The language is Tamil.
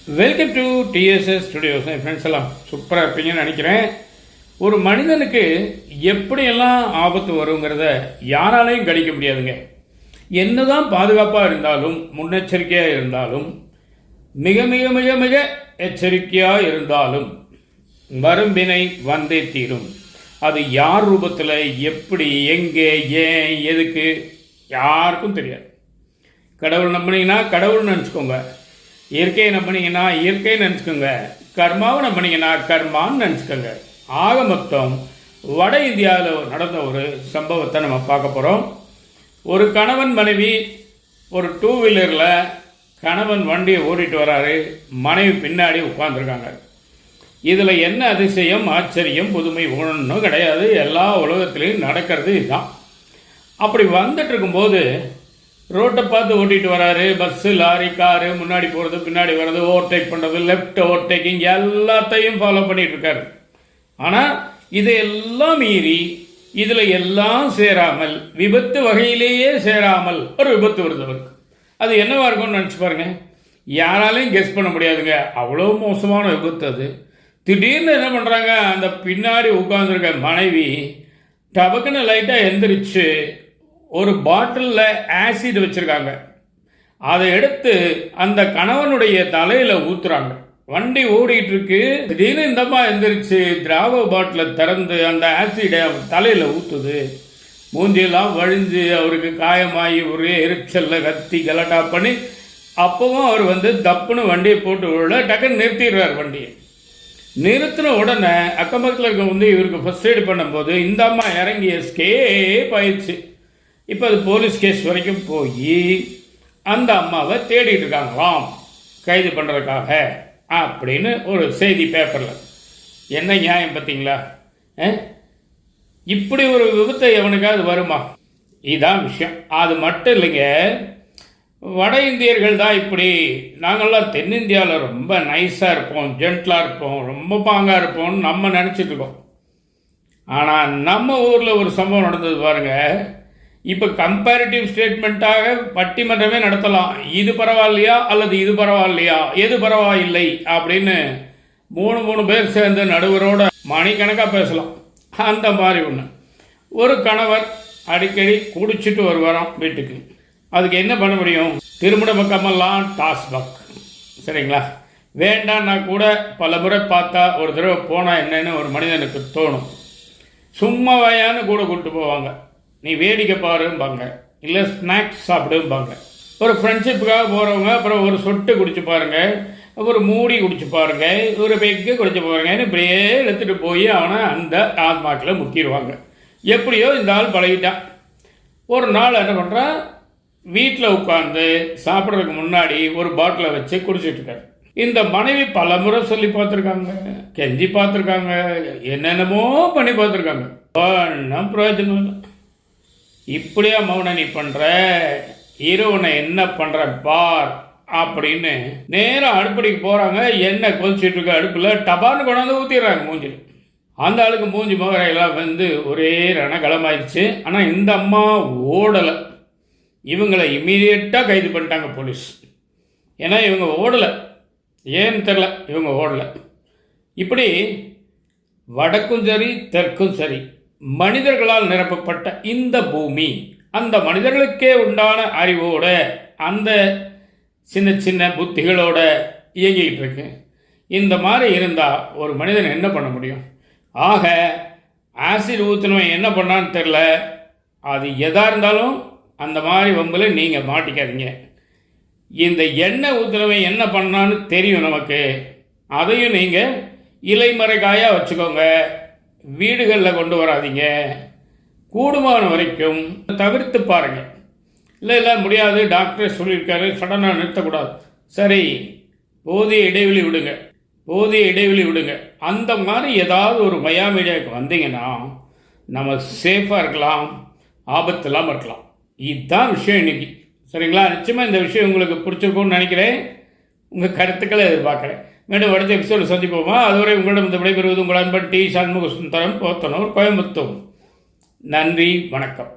Welcome to TDS studios. N friends எல்லாம் சூப்பராக இருப்பீங்கன்னு நினைக்கிறேன். ஒரு மனிதனுக்கு எப்படியெல்லாம் ஆபத்து வருங்கிறத யாராலையும் கணிக்க முடியாதுங்க. என்னதான் பாதுகாப்பாக இருந்தாலும் முன்னெச்சரிக்கையாக இருந்தாலும் மிக மிக மிக மிக எச்சரிக்கையாக இருந்தாலும் வரும் வினை வந்தே தீரும். அது யார் ரூபத்தில், எப்படி, எங்கே, ஏன், எதுக்கு யாருக்கும் தெரியாது. கடவுள் நம்பினீங்கன்னா கடவுள்னு நினச்சிக்கோங்க, இயற்கையை நம்பினீங்கன்னா இயற்கைன்னு நினச்சிக்கோங்க, கர்மாவை நம்பினீங்கன்னா கர்மான்னு நினச்சிக்கோங்க. ஆக மொத்தம் வட இந்தியாவில் நடந்த ஒரு சம்பவத்தை நம்ம பார்க்க போகிறோம். ஒரு கணவன் மனைவி ஒரு 2 வீலரில் கணவன் வண்டியை ஓடிட்டு வராரு, மனைவி பின்னாடி உட்காந்துருக்காங்க. இதில் என்ன அதிசயம், ஆச்சரியம், புதுமை ஒன்றும் கிடையாது. எல்லா உலகத்துலேயும் நடக்கிறது இதுதான். அப்படி வந்துட்டு இருக்கும்போது ரோட்டை பார்த்து ஓட்டிகிட்டு வராரு. பஸ்ஸு, லாரி, காரு, முன்னாடி போகிறது, பின்னாடி வர்றது, ஓவர்டேக் பண்ணுறது, லெஃப்ட் ஓவர்டேக்கிங் எல்லாத்தையும் ஃபாலோ பண்ணிகிட்டு இருக்காரு. ஆனால் இதையெல்லாம் மீறி இதில் எல்லாம் சேராமல், விபத்து வகையிலேயே சேராமல் ஒரு விபத்து வருது அவருக்கு. அது என்னவா இருக்கும்னு நினச்சி பாருங்க. யாராலையும் கெஸ் பண்ண முடியாதுங்க, அவ்வளோ மோசமான விபத்து அது. திடீர்னு என்ன பண்ணுறாங்க, அந்த பின்னாடி உட்காந்துருக்க மனைவி டபக்குன்னு லைட்டாக எந்திரிச்சு ஒரு பாட்டிலில் ஆசிட் வச்சுருக்காங்க. அதை எடுத்து அந்த கணவனுடைய தலையில் ஊற்றுறாங்க. வண்டி ஓடிட்டு இருக்கு. திடீர்னு இந்தம்மா எந்திரிச்சு திராவ பாட்டிலை திறந்து அந்த ஆசிடை அவர் தலையில் ஊற்றுது. மூஞ்சியெல்லாம் வழிஞ்சு அவருக்கு காயமாகி ஒரே எரிச்சலில் கத்தி கலட்டா பண்ணி அப்பவும் அவர் தப்புன்னு வண்டியை போட்டு விட டக்குன்னு நிறுத்திடுறார். வண்டியை நிறுத்தின உடனே அக்கம் பக்கத்தில் இருக்க இவருக்கு ஃபர்ஸ்ட் எய்டு பண்ணும்போது இந்த அம்மா இறங்கி எஸ்கேப் ஆயிடுச்சு. இப்போ அது போலீஸ் கேஸ் வரைக்கும் போய் அந்த அம்மாவை தேடிட்டு இருக்காங்களாம் கைது பண்ணுறதுக்காக அப்படின்னு ஒரு செய்தி பேப்பரில். என்ன நியாயம் பார்த்தீங்களா? இப்படி ஒரு விபத்தை எவனுக்காவது வருமா? இதுதான் விஷயம். அது மட்டும் இல்லைங்க, வட இந்தியர்கள் தான் இப்படி. நாங்கள்லாம் தென்னிந்தியாவில் ரொம்ப நைஸாக இருப்போம், ஜென்டலாக இருப்போம், ரொம்ப பாங்காக இருப்போம்னு நம்ம நினச்சிட்டு இருக்கோம். ஆனால் நம்ம ஊரில் ஒரு சம்பவம் நடந்தது பாருங்கள். இப்போ கம்பேரிட்டிவ் ஸ்டேட்மெண்ட்டாக பட்டிமன்றமே நடத்தலாம். இது பரவாயில்லையா அல்லது இது பரவாயில்லையா, எது பரவாயில்லை அப்படின்னு 3 பேர் சேர்ந்து நடுவரோட மணிக்கணக்காக பேசலாம். அந்த மாதிரி ஒன்று. ஒரு கணவர் அடிக்கடி குடிச்சிட்டு வருவாராம் வீட்டுக்கு. அதுக்கு என்ன பண்ண முடியும்? திருமண பக்கமெல்லாம் டாஸ்பாக், சரிங்களா? வேண்டான்னா கூட பல முறை பார்த்தா ஒரு தடவை போனால் என்னன்னு ஒரு மனிதனுக்கு தோணும். சும்மா வயான்னு கூட கூப்பிட்டு போவாங்க. நீ வேடிக்கை பாரும்பாங்க, இல்லை ஸ்நாக்ஸ் சாப்பிடும்பாங்க. ஒரு ஃப்ரெண்ட்ஷிப்புக்காக போகிறவங்க அப்புறம் ஒரு சொட்டு குடிச்சு பாருங்க, ஒரு மூடி குடிச்சு பாருங்க, ஒரு பெக்கு குடிச்சு பாருங்கன்னு இப்படியே எடுத்துகிட்டு போய் அவனை அந்த டாஸ்மாகில் முக்கிடுவாங்க. எப்படியோ இந்த ஆள் பழகிட்டான். ஒரு நாள் என்ன பண்ணுறான், வீட்டில் உட்காந்து சாப்பிட்றதுக்கு முன்னாடி ஒரு பாட்டிலை வச்சு குடிச்சிட்டு இருக்காரு. இந்த மனைவி பல முறை சொல்லி பார்த்துருக்காங்க, கெஞ்சி பார்த்துருக்காங்க, என்னென்னமோ பண்ணி பார்த்துருக்காங்க. ஒன்றும் பிரயோஜனம் இல்லை. இப்படியா மௌன நீ பண்ணுற, இரவுனை என்ன பண்ணுற பார் அப்படின்னு நேராக அடுப்படிக்கு போகிறாங்க. எண்ணெய் கொதிச்சுட்டு இருக்க அடுப்பில் டபான்னு கொண்டாந்து ஊற்றிடுறாங்க மூஞ்சில். அந்த ஆளுக்கு மூஞ்சி முகரையெல்லாம் ஒரே ரணகலமாயிடுச்சு. ஆனால் இந்த அம்மா ஓடலை. இவங்களை இம்மீடியட்டாக கைது பண்ணிட்டாங்க போலீஸ். ஏன்னா இவங்க ஓடலை, ஏன்னு தெரில, இவங்க ஓடலை. இப்படி வடக்கும் சரி தெற்கும் சரி மனிதர்களால் நிரப்பப்பட்ட இந்த பூமி அந்த மனிதர்களுக்கே உண்டான அறிவோட அந்த சின்ன சின்ன புத்திகளோட இயங்கிக்கிட்டு இருக்கு. இந்த மாதிரி இருந்தால் ஒரு மனிதன் என்ன பண்ண முடியும்? ஆக ஆசிட் ஊற்றினவன் என்ன பண்ணான்னு தெரில. அது எதாக இருந்தாலும் அந்த மாதிரி வம்பில் நீங்கள் மாட்டிக்காதீங்க. இந்த எண்ணெய் ஊற்றினவன் என்ன பண்ணான்னு தெரியும் நமக்கு. அதையும் நீங்கள் இலைமறைக்காயாக வச்சுக்கோங்க. வீடுகளில் கொண்டு வராதிங்க. கூடுமான வரைக்கும் தவிர்த்து பாருங்கள். இல்லை முடியாது, டாக்டர் சொல்லியிருக்காரு, சடனாக நிறுத்தக்கூடாது. சரி, போதிய இடைவெளி விடுங்க. அந்த மாதிரி ஏதாவது ஒரு மீடியாவுக்கு வந்தீங்கன்னா நம்ம சேஃபாக இருக்கலாம், ஆபத்து இல்லாமல் இருக்கலாம். இதுதான் விஷயம் இன்னைக்கு, சரிங்களா? நிச்சயமாக இந்த விஷயம் உங்களுக்கு பிடிச்சிருக்கும்னு நினைக்கிறேன். உங்கள் கருத்துக்களை எதிர்பார்க்குறேன். மீண்டும் அடுத்த எபிசோடு சந்திப்போமா? அதுவரை உங்களிடம் இந்த விடைபெறுவது உங்கள் அன்பன் டி. சண்முக சுந்தரம், போத்தனூர், கோயம்புத்தூர். நன்றி, வணக்கம்.